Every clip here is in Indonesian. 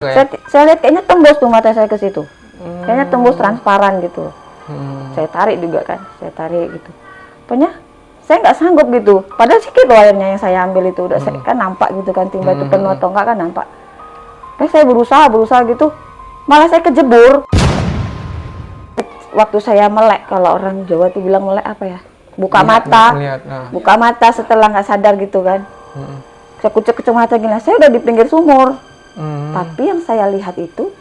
Saya lihat kayaknya tembus tuh mata saya ke situ. Kayaknya tembus transparan gitu. Saya tarik juga kan, saya tarik gitu. Pokoknya saya nggak sanggup gitu. Padahal sedikit loh airnya yang saya ambil itu. Udah kan nampak gitu kan, timba itu penuh atau enggak kan nampak. Terus saya berusaha gitu. Malah saya kejebur. Waktu saya melek, kalau orang Jawa tuh bilang melek apa ya? Buka mata. Buka mata setelah nggak sadar gitu kan. Saya kucek-kucek mata gini. Saya udah di pinggir sumur. Tapi yang saya lihat itu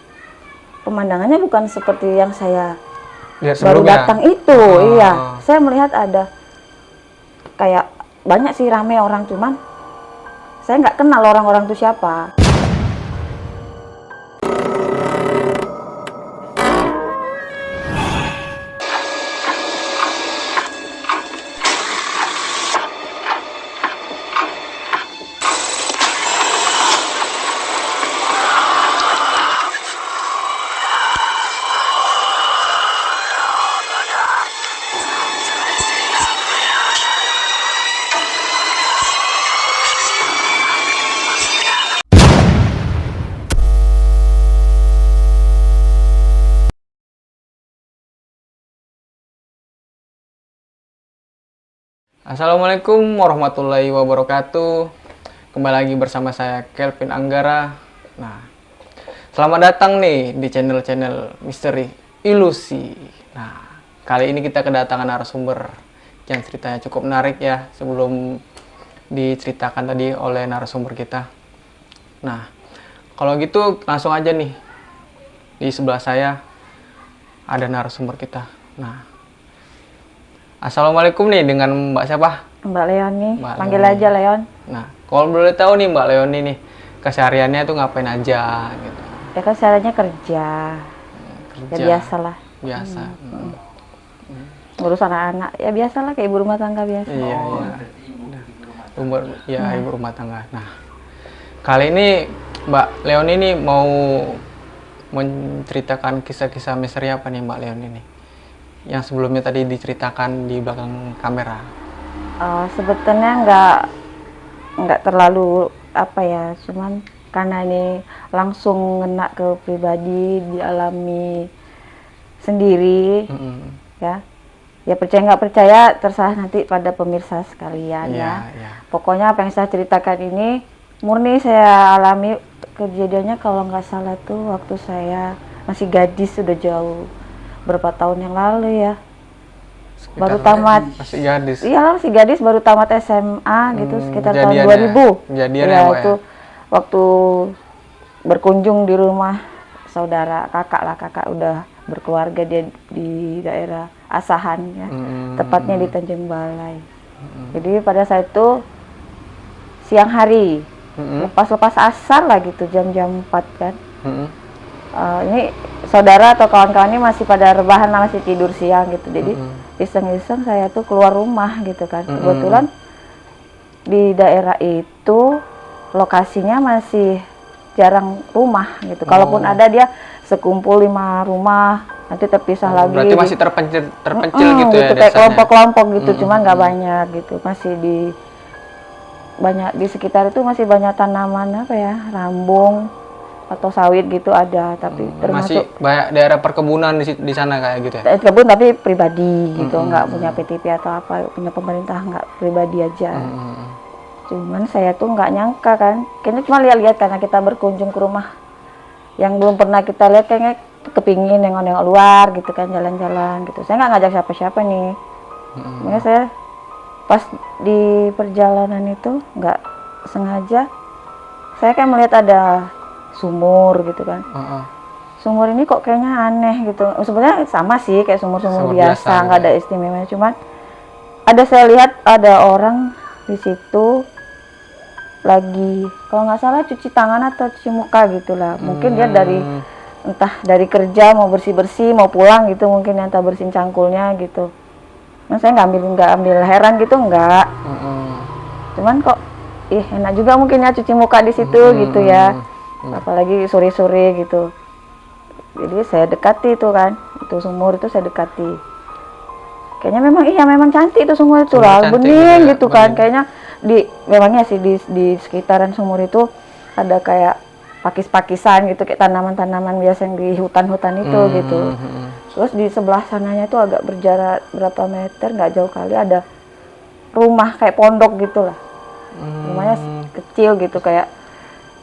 pemandangannya bukan seperti yang saya baru datang itu. Iya, saya melihat ada kayak banyak sih rame orang, cuman saya nggak kenal orang-orang itu siapa. Assalamualaikum warahmatullahi wabarakatuh. Kembali lagi bersama saya Kelvin Anggara. Nah, selamat datang nih di channel Misteri Ilusi. Nah, kali ini kita kedatangan narasumber yang ceritanya cukup menarik ya, sebelum diceritakan tadi oleh narasumber kita. Nah, kalau gitu langsung aja nih. Di sebelah saya ada narasumber kita. Nah, Assalamualaikum nih, dengan Mbak siapa? Mbak Leon nih, panggil aja Leon. Nah, kalau boleh tahu nih Mbak Leon ini kesehariannya tuh ngapain aja gitu? Ya kan caranya kerja. Ya biasalah. Biasa. Ngurus anak-anak, ya biasalah kayak ibu rumah tangga biasa. Iya. Ibu rumah tangga. Nah, kali ini Mbak Leon ini mau menceritakan kisah-kisah misteri apa nih Mbak Leon ini? Yang sebelumnya tadi diceritakan di belakang kamera. Sebetulnya nggak terlalu apa ya, cuman karena ini langsung ngena ke pribadi, dialami sendiri. Ya percaya nggak percaya terserah nanti pada pemirsa sekalian ya. Pokoknya apa yang saya ceritakan ini murni saya alami. Kejadiannya kalau nggak salah tuh waktu saya masih gadis, sudah jauh berapa tahun yang lalu ya. Baru tamat. Masih gadis. Iya, masih gadis, baru tamat SMA gitu, sekitar tahun 2000. Ya, itu waktu berkunjung di rumah saudara kakak udah berkeluarga, dia di daerah Asahan ya. Tepatnya di Tanjung Balai. Jadi pada saat itu siang hari, lepas asar lah gitu, jam-jam 4 kan. Ini saudara atau kawan-kawan ini masih pada rebahan lah, masih tidur siang gitu. Jadi iseng-iseng saya tuh keluar rumah gitu kan. Kebetulan di daerah itu lokasinya masih jarang rumah gitu. Kalaupun ada, dia sekumpul 5 rumah, nanti terpisah lagi. Berarti masih terpencil gitu ya, kayak kelompok-kelompok gitu. Cuman nggak banyak gitu. Masih banyak di sekitar itu masih banyak tanaman apa ya, rambung atau sawit gitu ada, tapi termasuk masih banyak daerah perkebunan di sana kayak gitu ya. Kebun tapi pribadi gitu, nggak punya PTP atau apa, punya pemerintah, nggak pribadi aja. Cuman saya tuh nggak nyangka kan, kayaknya cuma lihat-lihat karena kita berkunjung ke rumah yang belum pernah kita lihat, kayaknya kepingin nengok-nengok luar gitu kan, jalan-jalan gitu. Saya nggak ngajak siapa-siapa nih. Makanya saya pas di perjalanan itu nggak sengaja, saya kan melihat ada sumur gitu kan. Sumur ini kok kayaknya aneh gitu. Sebenarnya sama sih kayak sumur-sumur biasa, nggak ada istimewanya. Cuman saya lihat ada orang di situ lagi, kalau nggak salah cuci tangan atau cuci muka gitulah. Mungkin dia entah dari kerja mau bersih-bersih, mau pulang gitu, mungkin entah bersihin cangkulnya gitu. Nah, saya nggak ambil heran gitu, nggak. Cuman kok enak juga mungkin ya cuci muka di situ gitu ya. Apalagi sore-sore gitu. Jadi saya dekati itu kan, itu sumur itu saya dekati. Kayaknya memang cantik itu sumur itu lah, bening gitu kan. Kayaknya memangnya sih di sekitaran sumur itu ada kayak pakis-pakisan gitu, kayak tanaman-tanaman biasa yang di hutan-hutan itu gitu. Terus di sebelah sananya tuh agak berjarak berapa meter, nggak jauh kali ada rumah kayak pondok gitulah. Rumahnya kecil gitu, kayak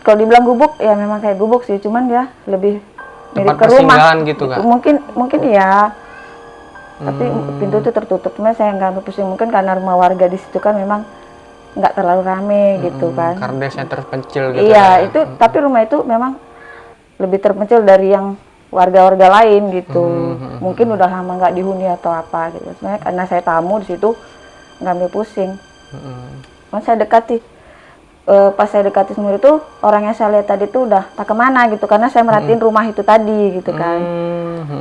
kalau dibilang gubuk ya memang kayak gubuk sih, cuman ya lebih mirip Tempat ke rumah persinggahan gitu, Kak? mungkin ya, tapi pintu itu tertutup. Cuma saya nggak pusing, mungkin karena rumah warga di situ kan memang nggak terlalu rame gitu kan. Karena desanya terpencil gitu. Iya, itu tapi rumah itu memang lebih terpencil dari yang warga-warga lain gitu. Mungkin udah lama nggak dihuni atau apa gitu. Sebenarnya karena saya tamu di situ nggak ambil pusing. Pas saya dekati, pas saya dekati sumur itu, orang yang saya lihat tadi tuh udah tak kemana gitu, karena saya merhatiin rumah itu tadi gitu kan.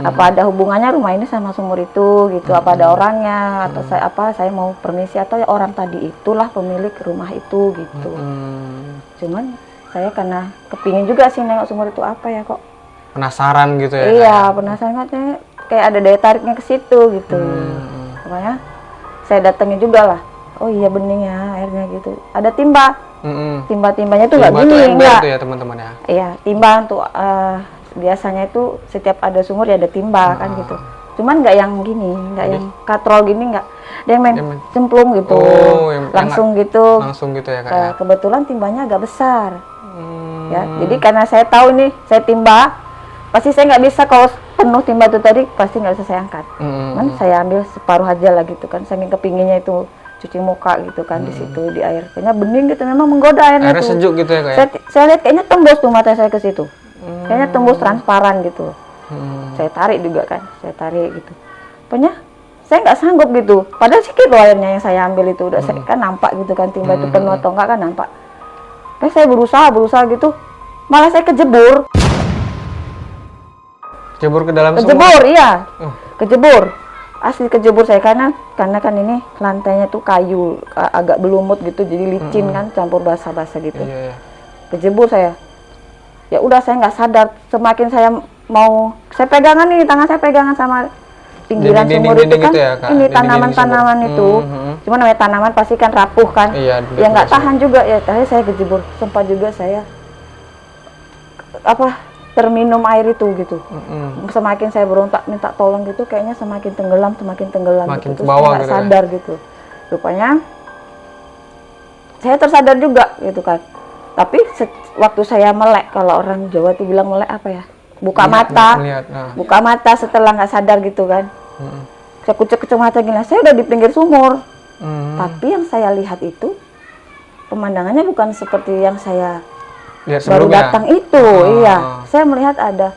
Apa ada hubungannya rumah ini sama sumur itu gitu? Apa ada orangnya atau saya mau permisi atau ya orang tadi itulah pemilik rumah itu gitu. Cuman saya karena kepingin juga sih nengok sumur itu apa ya, kok Penasaran gitu ya? iya, penasaran katanya kayak ada daya tariknya ke situ gitu. Makanya saya datengin juga lah. Oh iya bening ya airnya gitu. Ada timba. Timba-timbanya tuh nggak Timba tuh gini, ember enggak. tuh ya teman-teman ya? Iya, timba untuk biasanya itu setiap ada sumur ya ada timba kan gitu. Cuman nggak yang gini, nggak yang katrol gini, nggak. Dia main cemplung gitu, langsung gitu. Langsung gitu ya, Kak ya? Kebetulan timbanya agak besar. Ya, jadi karena saya tahu nih, saya timba, pasti saya nggak bisa kalau penuh timba itu tadi pasti nggak bisa saya angkat. Kan saya ambil separuh aja lah gitu kan, saking kepinginnya itu cuci muka gitu kan di situ di air. Kayaknya bening gitu, memang menggoda airnya. Airnya tuh. sejuk gitu ya, Kak ya? Saya lihat kayaknya tembus tuh mata saya ke situ. Kayaknya tembus transparan gitu. Saya tarik juga kan, saya tarik gitu. Pokoknya saya nggak sanggup gitu. Padahal sedikit loh airnya yang saya ambil itu, udah saya kan nampak gitu kan timba itu penuh atau enggak kan nampak. Terus saya berusaha gitu, malah saya kejebur. Kejebur ke dalam sumur? Kejebur, iya. Kejebur. Asli kejebur saya karena kan ini lantainya tuh kayu, agak berlumut gitu, jadi licin kan, campur basah-basah gitu. Iya. Kejebur saya. Ya udah saya nggak sadar, semakin saya saya pegangan nih, tangan saya pegangan sama pinggiran sumur itu kan, gitu ya, Kak? ini tanaman-tanaman itu. Cuma namanya tanaman pasti kan rapuh kan. Iya, ya nggak tahan juga ya, tadi saya kejebur. Sempat juga saya terminum air itu gitu. Semakin saya berontak minta tolong gitu, kayaknya semakin tenggelam Makin gitu. ke bawah Terus saya nggak gitu ya? sadar gitu. Rupanya saya tersadar juga gitu kan. Tapi waktu saya melek, kalau orang Jawa tuh bilang melek apa ya? Buka mata. Buka mata setelah nggak sadar gitu kan. Saya kucek-kucek mata gini, saya udah di pinggir sumur. Tapi yang saya lihat itu pemandangannya bukan seperti yang saya lihat baru sebelumnya? datang itu. Iya, saya melihat ada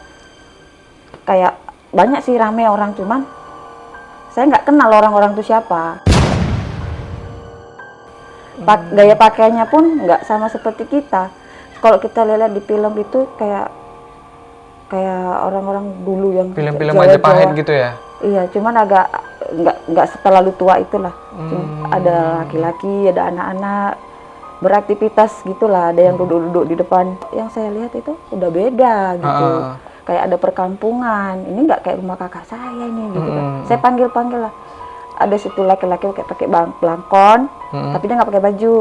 kayak banyak sih rame orang, cuman saya nggak kenal orang-orang itu siapa. Gaya pakaiannya pun nggak sama seperti kita. Kalau kita lihat di film itu kayak orang-orang dulu yang film-film Majapahit gitu ya? Iya, cuman agak nggak terlalu tua itulah. Ada laki-laki, ada anak-anak beraktivitas gitulah, ada yang duduk-duduk di depan. Yang saya lihat itu udah beda gitu. Kayak ada perkampungan. Ini nggak kayak rumah kakak saya ini gitu kan. Saya panggil lah. Ada situ laki-laki pakai belangkon, tapi dia nggak pakai baju.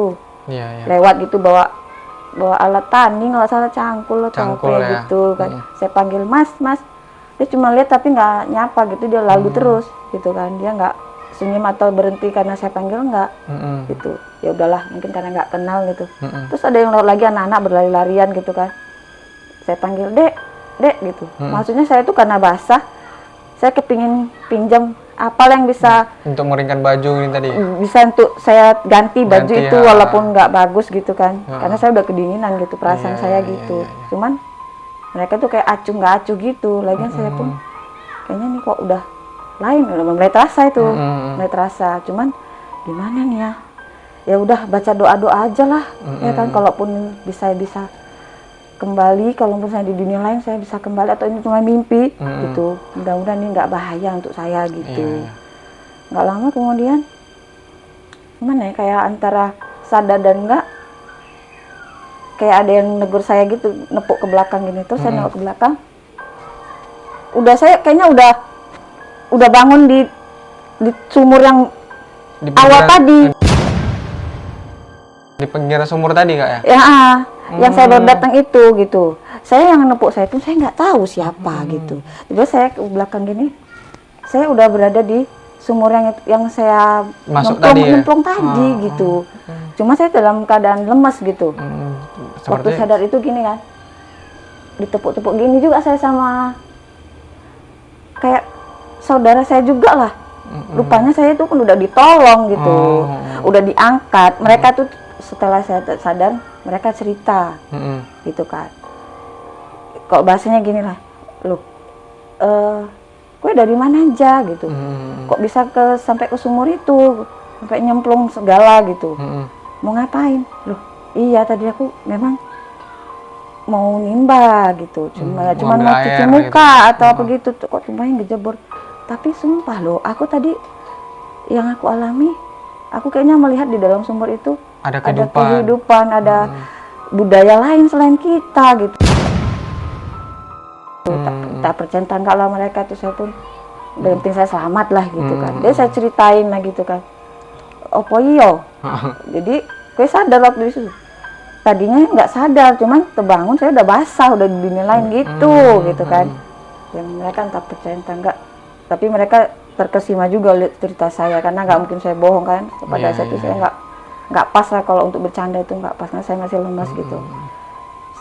Iya. Lewat gitu bawa alat tani, nggak salah cangkul atau apa ya? gitu kan. Saya panggil mas. Dia cuma lihat tapi nggak nyapa gitu, dia lalu terus gitu kan. Dia nggak senyum atau berhenti karena saya panggil, nggak gitu. Ya udahlah, mungkin karena nggak kenal gitu. Terus ada yang lewat lagi, anak-anak berlari-larian gitu kan. Saya panggil dek gitu. Maksudnya saya tuh karena basah, saya kepingin pinjam apa yang bisa untuk mengeringkan baju ini tadi, bisa untuk saya ganti baju itu ya. walaupun nggak bagus gitu kan. Karena saya udah kedinginan gitu, perasaan saya gitu. Cuman mereka tuh kayak acuh nggak acuh gitu. Lagian saya pun kayaknya nih kok udah lain, udah mulai terasa itu, mulai terasa. Cuman gimana nih ya? Ya udah baca doa aja lah, ya kan. Kalaupun bisa kembali, kalaupun saya di dunia lain saya bisa kembali atau ini cuma mimpi gitu. Mudah-mudahan ini nggak bahaya untuk saya gitu. Nggak lama kemudian, gimana ya? Kayak antara sadar dan enggak, kayak ada yang negur saya gitu, nepuk ke belakang gini. Terus saya nengok ke belakang, saya kayaknya udah bangun di sumur yang awal tadi. Di pinggiran sumur tadi, Kak ya? Ya, yang saya baru datang itu gitu. saya yang nepuk saya pun saya nggak tahu siapa gitu. Tiba saya ke belakang gini, saya udah berada di sumur yang saya Masuk tadi ya? nyemplung tadi gitu. Cuma saya dalam keadaan lemas gitu. Waktu sadar itu gini kan, ditepuk-tepuk gini juga saya sama kayak saudara saya juga lah. Rupanya saya itu kan udah ditolong gitu, udah diangkat. Mereka tuh setelah saya sadar, mereka cerita gitu kan. Kok bahasanya gini lah, loh, gue dari mana aja gitu, kok bisa sampai ke sumur itu, sampai nyemplung segala gitu, mau ngapain? Loh, iya tadi aku memang mau nimba gitu, cuma mau cuci muka gitu, atau apa gitu, kok tumpahin gejebor. Tapi sumpah loh, aku tadi yang aku alami, aku kayaknya melihat di dalam sumur itu ada kehidupan, ada budaya lain selain kita gitu. Tak percaya enggak lah mereka tuh, saya pun yang penting saya selamat lah gitu kan. Dia saya ceritain lah gitu kan. Opo iyo. Jadi gue sadar waktu itu. Tadinya nggak sadar, cuman terbangun saya udah basah, udah dinilai gitu kan. Yang mereka entah percaya entah enggak. Tapi mereka terkesima juga lihat cerita saya karena nggak mungkin saya bohong kan. Pada saat itu saya nggak pas lah kalau untuk bercanda itu nggak pas, karena saya masih lemas gitu.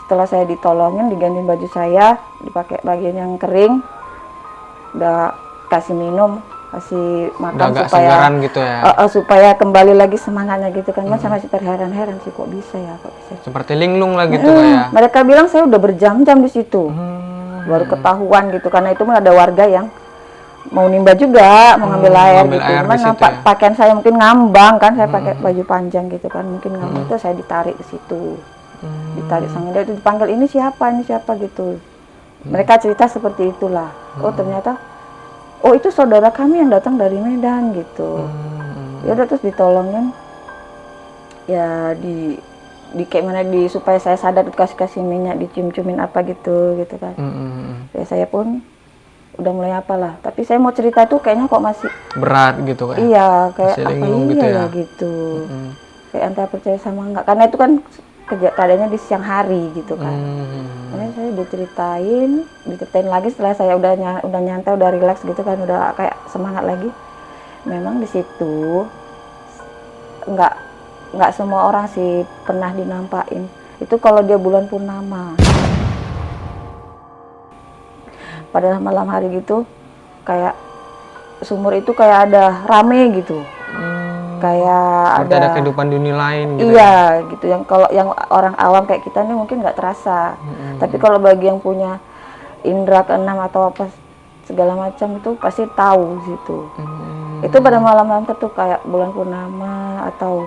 Setelah saya ditolongin, diganti baju saya, dipakai bagian yang kering, udah kasih minum, kasih makan supaya gitu ya. Supaya kembali lagi semangatnya gitu kan. Saya masih terheran-heran sih kok bisa ya, kok bisa. Seperti linglung lah gitu kayak. Mereka bilang saya udah berjam-jam di situ, baru ketahuan gitu, karena itu ada warga yang mau nimba juga, mau ngambil air gitu. Cuman pakaian saya mungkin ngambang kan, saya pakai baju panjang gitu kan, mungkin ngambang, itu saya ditarik ke situ. Ditarik sama dia, itu dipanggil ini siapa gitu. Mereka cerita seperti itulah. Oh ternyata, oh itu saudara kami yang datang dari Medan gitu. Ya udah terus ditolongin, ya di kayak mana supaya saya sadar, kasih minyak, dicium-ciumin apa gitu kan. Ya saya pun udah mulai apalah. Tapi saya mau cerita itu kayaknya kok masih berat gitu kan. Iya kayak apa gitu ya gitu. Kayak antara percaya sama enggak, karena itu kan keadaannya di siang hari gitu kan. Kemudian saya diceritain lagi setelah saya udah nyantai, udah rileks gitu kan, udah kayak semangat lagi. Memang di situ nggak semua orang sih pernah dinampain. Itu kalau dia bulan purnama. Pada malam hari gitu kayak sumur itu kayak ada rame gitu. Kayak ada kehidupan dunia lain gitu. Iya gitu, yang kalau yang orang awam kayak kita nih mungkin nggak terasa. Tapi kalau bagi yang punya indera keenam atau apa segala macam itu pasti tahu situ. Itu pada malam-malam itu kayak bulan purnama atau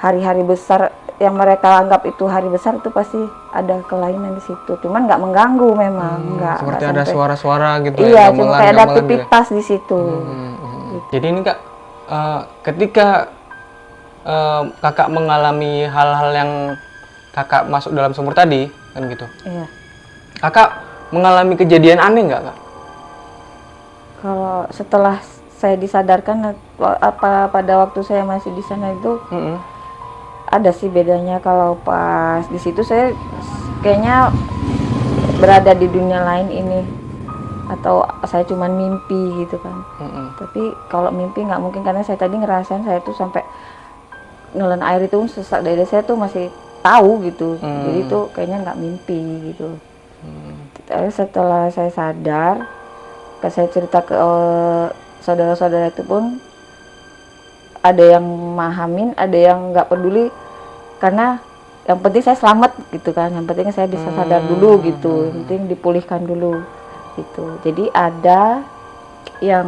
hari-hari besar yang mereka anggap itu hari besar, itu pasti ada kelainan di situ. Cuman nggak mengganggu memang, seperti ada suara-suara gitu. Iya, cuma kayak ada aktivitas di situ. Gitu. Jadi ini Kak, ketika kakak mengalami hal-hal yang kakak masuk dalam sumur tadi kan gitu. Iya. Kakak mengalami kejadian aneh nggak Kak? Kalau setelah saya disadarkan pada waktu saya masih di sana itu ada sih bedanya. Kalau pas di situ saya kayaknya berada di dunia lain ini, atau saya cuman mimpi gitu kan. Tapi kalau mimpi nggak mungkin, karena saya tadi ngerasain saya tuh sampai nelen air itu sesak dada saya tuh masih tahu gitu. Jadi itu kayaknya nggak mimpi gitu. Tapi setelah saya sadar, saya cerita ke saudara-saudara itu pun ada yang memahamin, ada yang nggak peduli, karena yang penting saya selamat gitu kan. Yang penting saya bisa sadar dulu gitu. Yang penting dipulihkan dulu gitu. Jadi ada yang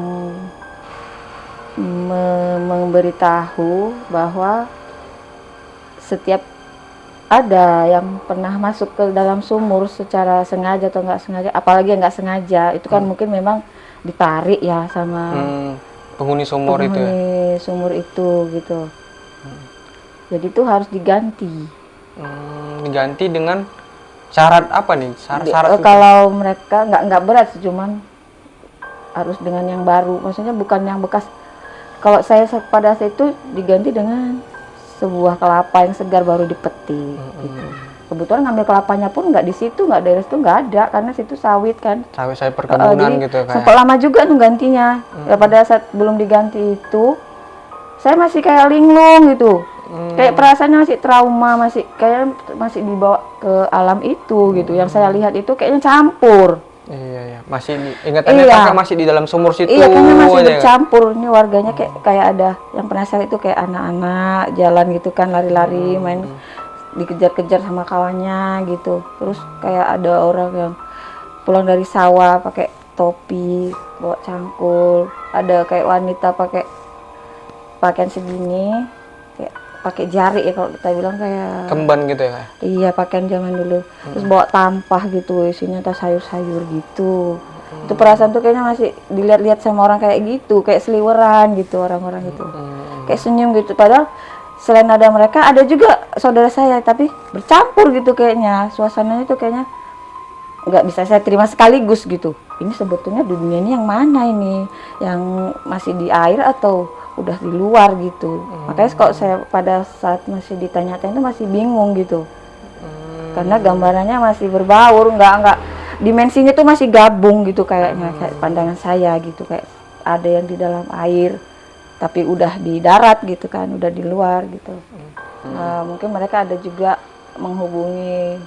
memberitahu bahwa setiap ada yang pernah masuk ke dalam sumur secara sengaja atau nggak sengaja, apalagi yang nggak sengaja, itu kan mungkin memang ditarik ya sama penghuni sumur itu gitu. Jadi itu harus diganti. Diganti dengan syarat apa nih? Syarat kalau mereka nggak berat sih, cuman harus dengan yang baru, maksudnya bukan yang bekas. Kalau saya pada saat itu diganti dengan sebuah kelapa yang segar baru dipetik gitu. kebetulan ngambil kelapanya pun nggak di situ, nggak daerah situ, nggak ada, karena situ sawit kan. Sawit perkebunan Jadi gitu kayak. sempat lama juga tuh gantinya. Ya pada saat belum diganti itu, saya masih kayak linglung gitu. Kayak perasaannya masih trauma, masih dibawa ke alam itu gitu. Yang saya lihat itu kayaknya campur. Iya, masih ingatannya Iya. kakak masih di dalam sumur situ. Iya, kayaknya masih aja. bercampur. Ini warganya kayak ada yang pernah saya itu kayak anak-anak jalan gitu kan, lari-lari, main dikejar-kejar sama kawannya gitu. Terus kayak ada orang yang pulang dari sawah pakai topi, bawa cangkul. Ada kayak wanita pakai pakaian segini, kayak pakai jari ya kalau kita bilang kayak Kemban gitu ya kayak. iya, pakaian zaman dulu. Terus bawa tampah gitu, isinya tas sayur-sayur gitu. Itu perasaan tuh kayaknya masih dilihat-lihat sama orang kayak gitu, kayak seliweran gitu orang-orang itu. Kayak senyum gitu. Padahal selain ada mereka, ada juga saudara saya, tapi bercampur gitu kayaknya. Suasananya tuh kayaknya nggak bisa saya terima sekaligus gitu. Ini sebetulnya dunia ini yang mana ini? Yang masih di air atau udah di luar gitu. Makanya kalau saya pada saat masih ditanya-tanya itu masih bingung gitu. Karena gambarannya masih berbaur, nggak dimensinya tuh masih gabung gitu kayaknya, kayak pandangan saya gitu, kayak ada yang di dalam air tapi udah di darat gitu kan, udah di luar gitu. Mungkin mereka ada juga menghubungi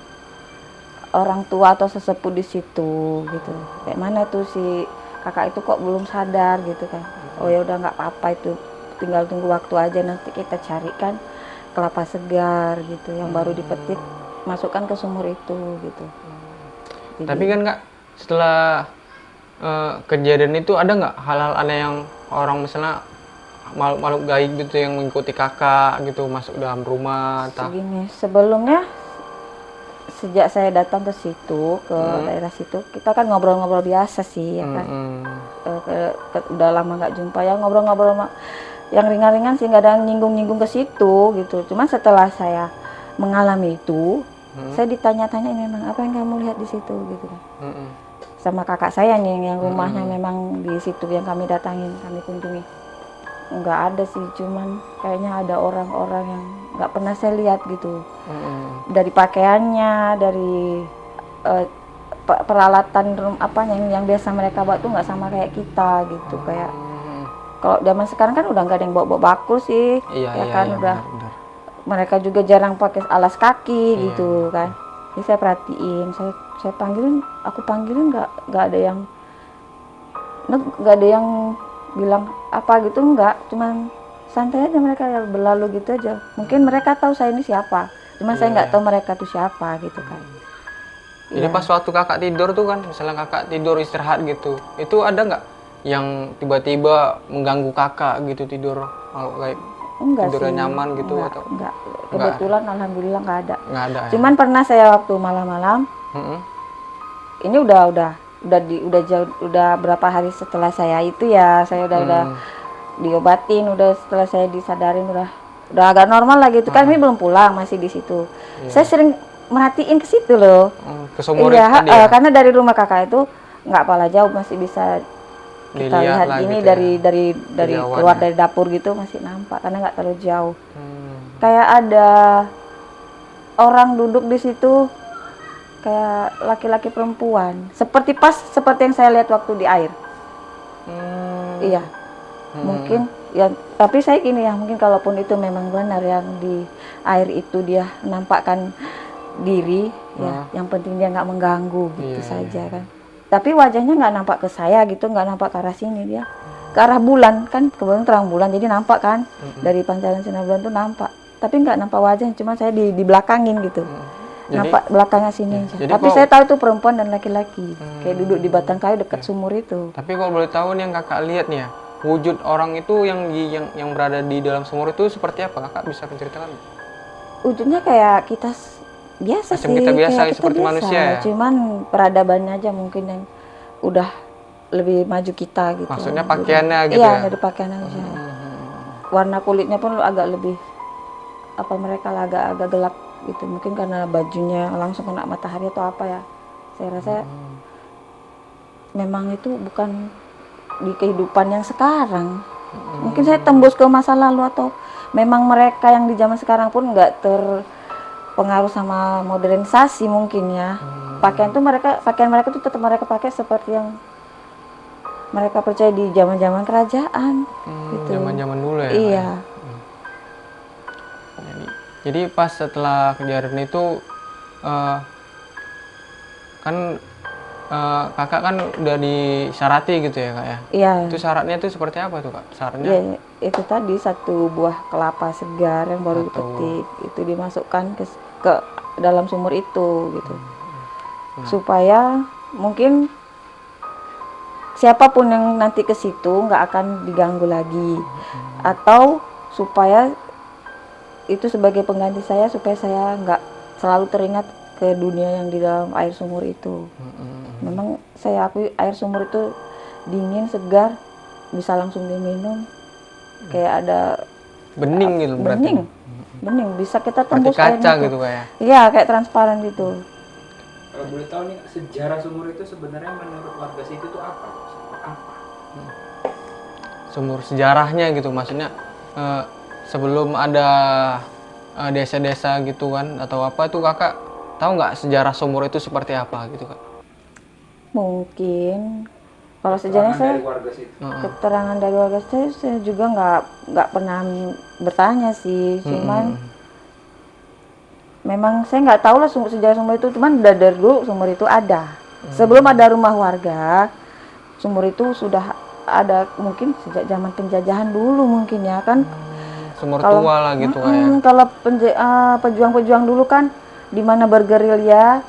orang tua atau sesepuh di situ gitu. Kayak mana tuh si kakak itu kok belum sadar gitu kan. Oh ya udah nggak apa-apa, itu tinggal tunggu waktu aja, nanti kita carikan kelapa segar gitu yang baru dipetik, masukkan ke sumur itu gitu. Jadi, Tapi kan kak, setelah kejadian itu ada nggak hal-hal aneh yang orang misalnya makhluk gaib gitu yang mengikuti kakak gitu masuk dalam rumah atau segini, sebelumnya sejak saya datang ke situ, ke daerah situ, kita kan ngobrol-ngobrol biasa sih ya kan. Udah lama nggak jumpa ya, ngobrol-ngobrol yang ringan-ringan sih, nggak ada nyinggung-nyinggung ke situ gitu. Cuman setelah saya mengalami itu, saya ditanya-tanya, ini memang apa yang kamu lihat di situ gitu kan. Sama kakak saya nih yang rumahnya memang di situ yang kami datangin, kami kunjungi. Nggak ada sih, cuman kayaknya ada orang-orang yang nggak pernah saya lihat gitu. Dari pakaiannya, dari peralatan apa yang biasa mereka bawa tuh nggak sama kayak kita gitu. Kayak kalau zaman sekarang kan udah nggak ada yang bawa bakul sih, ya kan, udah benar. mereka juga jarang pakai alas kaki gitu kan. Jadi saya perhatiin, saya panggilin, aku panggilin nggak ada yang bilang apa gitu, nggak, cuman santai aja mereka ya, berlalu gitu aja. Mungkin mereka tahu saya ini siapa, cuman saya nggak tahu mereka tuh siapa gitu kan. Jadi pas waktu kakak tidur tuh kan, misalnya kakak tidur istirahat gitu, itu ada nggak yang tiba-tiba mengganggu kakak gitu tidur kalau kayak Enggak tidurnya sih, nyaman gitu atau enggak. Kebetulan alhamdulillah nggak ada. nggak ada ya? Cuman pernah saya waktu malam-malam, ini udah berapa hari setelah saya itu ya, saya udah diobatin, udah setelah saya disadarin udah agak normal lagi itu kan. Ini belum pulang, masih di situ. Saya sering merhatiin ke situ loh. Ke sumur Iya, itu tadi ya? karena dari rumah kakak itu nggak pala jauh, masih bisa kita Dilihat lihat lah ini gitu dari Kejauhan keluar ya. dari dapur gitu masih nampak, karena nggak terlalu jauh. Kayak ada orang duduk di situ, kayak laki-laki perempuan, seperti yang saya lihat waktu di air. Iya, mungkin ya, tapi saya gini ya, mungkin kalaupun itu memang benar yang di air itu dia nampakkan diri, ya yang penting dia nggak mengganggu gitu saja kan. Tapi wajahnya nggak nampak ke saya gitu, nggak nampak ke arah sini, dia ke arah bulan kan, kebetulan terang bulan jadi nampak kan, dari pancaran sinar bulan tuh nampak, tapi nggak nampak wajahnya, cuma saya di belakangin gitu. Nampak belakangnya sini aja. Tapi saya tahu itu perempuan dan laki-laki, kayak duduk di batang kayu dekat sumur itu. Tapi kalau boleh tahu nih yang kakak lihat nih ya, wujud orang itu yang berada di dalam sumur itu seperti apa? Kakak bisa menceritakan? Wujudnya kayak kita biasa Macam sih, kita biasa, kayak kita seperti biasa, manusia ya? cuman peradabannya aja mungkin yang udah lebih maju kita gitu. Maksudnya pakaiannya gitu iya, ya? dari pakaiannya aja. Warna kulitnya pun agak lebih apa, mereka lah agak gelap gitu, mungkin karena bajunya langsung kena matahari atau apa ya. Saya rasa memang itu bukan di kehidupan yang sekarang. Mungkin saya tembus ke masa lalu, atau memang mereka yang di zaman sekarang pun nggak pengaruh sama modernisasi mungkin ya. Pakaian mereka tuh tetap mereka pakai seperti yang mereka percaya di zaman-zaman kerajaan gitu. Zaman-zaman dulu ya. Iya. Jadi pas setelah kejadian itu kan kakak kan udah disyarati gitu ya kak ya. Iya. Itu syaratnya itu seperti apa tuh kak? Syaratnya? Iya, itu tadi 1 buah kelapa segar yang baru dipetik itu dimasukkan ke dalam sumur itu gitu. Supaya mungkin siapapun yang nanti ke situ nggak akan diganggu lagi, atau supaya itu sebagai pengganti saya supaya saya nggak selalu teringat ke dunia yang di dalam air sumur itu. Memang saya akui air sumur itu dingin, segar, bisa langsung diminum, kayak ada Bening gitu berarti. bening bisa kita Berarti tembus kaca airnya gitu kayak. Iya, kayak transparan gitu. Kalau boleh tahu nih sejarah sumur itu sebenarnya menurut warga situ itu apa? Apa? Sumur sejarahnya gitu maksudnya sebelum ada desa-desa gitu kan atau apa tuh kakak tahu nggak sejarah sumur itu seperti apa gitu kak? Mungkin kalau sejarahnya saya Dari warga situ. keterangan dari warga saya juga nggak pernah bertanya sih, cuman memang saya nggak tahu lah sejarah sumur itu, cuman dari dulu sumur itu ada. Sebelum ada rumah warga, sumur itu sudah ada mungkin sejak zaman penjajahan dulu mungkin ya kan. Sumur tua lah gitu kayak. Kalau pejuang-pejuang dulu kan di mana bergerilya,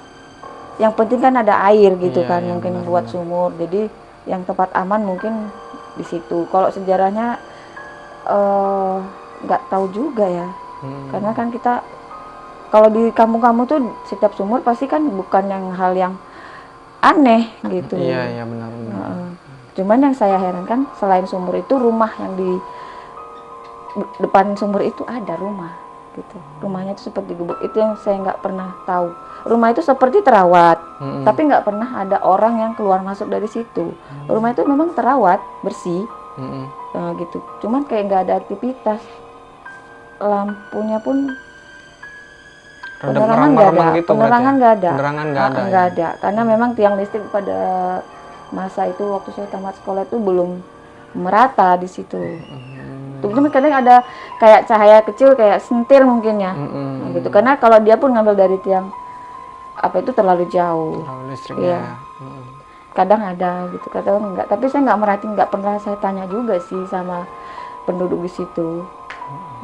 yang penting kan ada air gitu kan, mungkin buat sumur. Jadi yang tempat aman mungkin di situ. Kalau sejarahnya nggak tahu juga ya, karena kan kita kalau di kampung-kampung tuh setiap sumur pasti kan bukan yang hal yang aneh gitu. Iya benar. Cuman yang saya herankan selain sumur itu rumah yang di depan sumur itu ada rumah gitu. Rumahnya itu seperti gubuk, itu yang saya nggak pernah tahu. Rumah itu seperti terawat, tapi nggak pernah ada orang yang keluar masuk dari situ. Rumah itu memang terawat, bersih, gitu. Cuman kayak nggak ada aktivitas. Lampunya pun penerangan nggak ada, gitu penerangan nggak ada, penerangan nggak ada, karena memang tiang listrik pada masa itu waktu saya tamat sekolah itu belum merata di situ. Cuma kadang ada kayak cahaya kecil kayak sentil mungkin ya, nah, gitu. Karena kalau dia pun ngambil dari tiang apa itu terlalu jauh, listriknya. Iya. Kadang ada gitu, kadang enggak. Tapi saya nggak merhatiin, nggak pernah saya tanya juga sih sama penduduk di situ,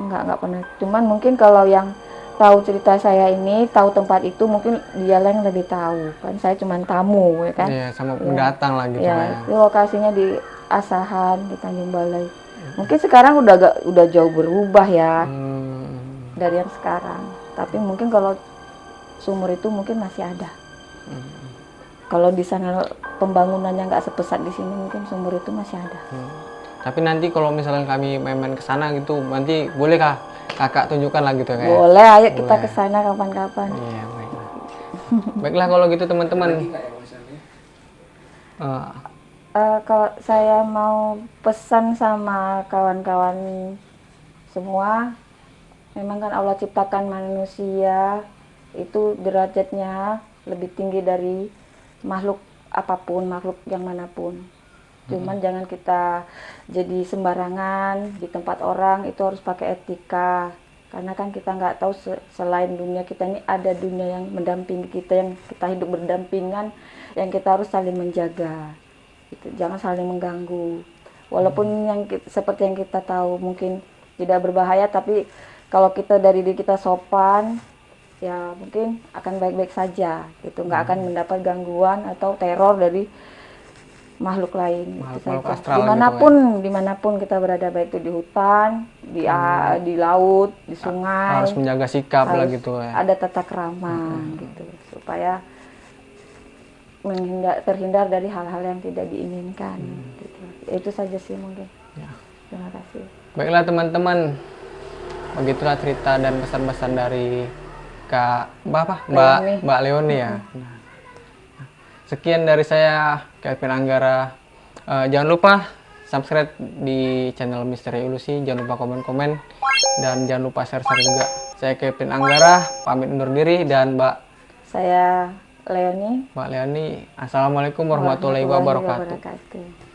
nggak pernah. Cuman mungkin kalau yang tahu cerita saya ini, tahu tempat itu, mungkin dia yang lebih tahu kan. Saya cuma tamu ya kan. Iya, sama pendatang lah gitu ya. Itu lokasinya di Asahan di Tanjung Balai. Mungkin sekarang udah jauh berubah ya dari yang sekarang. Tapi mungkin kalau sumur itu mungkin masih ada. Kalau di sana pembangunannya nggak sepesat di sini, mungkin sumur itu masih ada. Tapi nanti kalau misalnya kami main-main ke sana gitu, nanti bolehkah kakak tunjukkan lah gitu kayak? Boleh, ayo kita ke sana kapan-kapan. Iya, baiklah. Baiklah kalau gitu teman-teman. Kalau saya mau pesan sama kawan-kawan semua, memang kan Allah ciptakan manusia itu derajatnya lebih tinggi dari makhluk apapun, makhluk yang manapun. Cuman jangan kita jadi sembarangan di tempat orang, itu harus pakai etika. Karena kan kita nggak tahu selain dunia kita ini ada dunia yang mendampingi kita, yang kita hidup berdampingan, yang kita harus saling menjaga. Gitu. Jangan saling mengganggu. Walaupun seperti yang kita tahu mungkin tidak berbahaya, tapi kalau kita dari diri kita sopan, ya mungkin akan baik-baik saja. Gitu. Nggak akan mendapat gangguan atau teror dari makhluk lain. Makhluk astral dimanapun kita berada, baik itu di hutan, di laut, di sungai, harus menjaga sikap lah gitu ya. Ada tata krama gitu, supaya terhindar dari hal-hal yang tidak diinginkan. Gitu. Itu saja sih mungkin. Ya. Terima kasih. Baiklah teman-teman, begitulah cerita dan pesan-pesan dari Mbak Leoni ya. Sekian dari saya, Kelvin Anggara. Jangan lupa subscribe di channel Misteri Ilusi, jangan lupa komen-komen, dan jangan lupa share-share juga. Saya Kevin Anggara, pamit undur diri, dan Saya Leoni. Mbak Leoni. Assalamualaikum warahmatullahi wabarakatuh. wabarakatuh.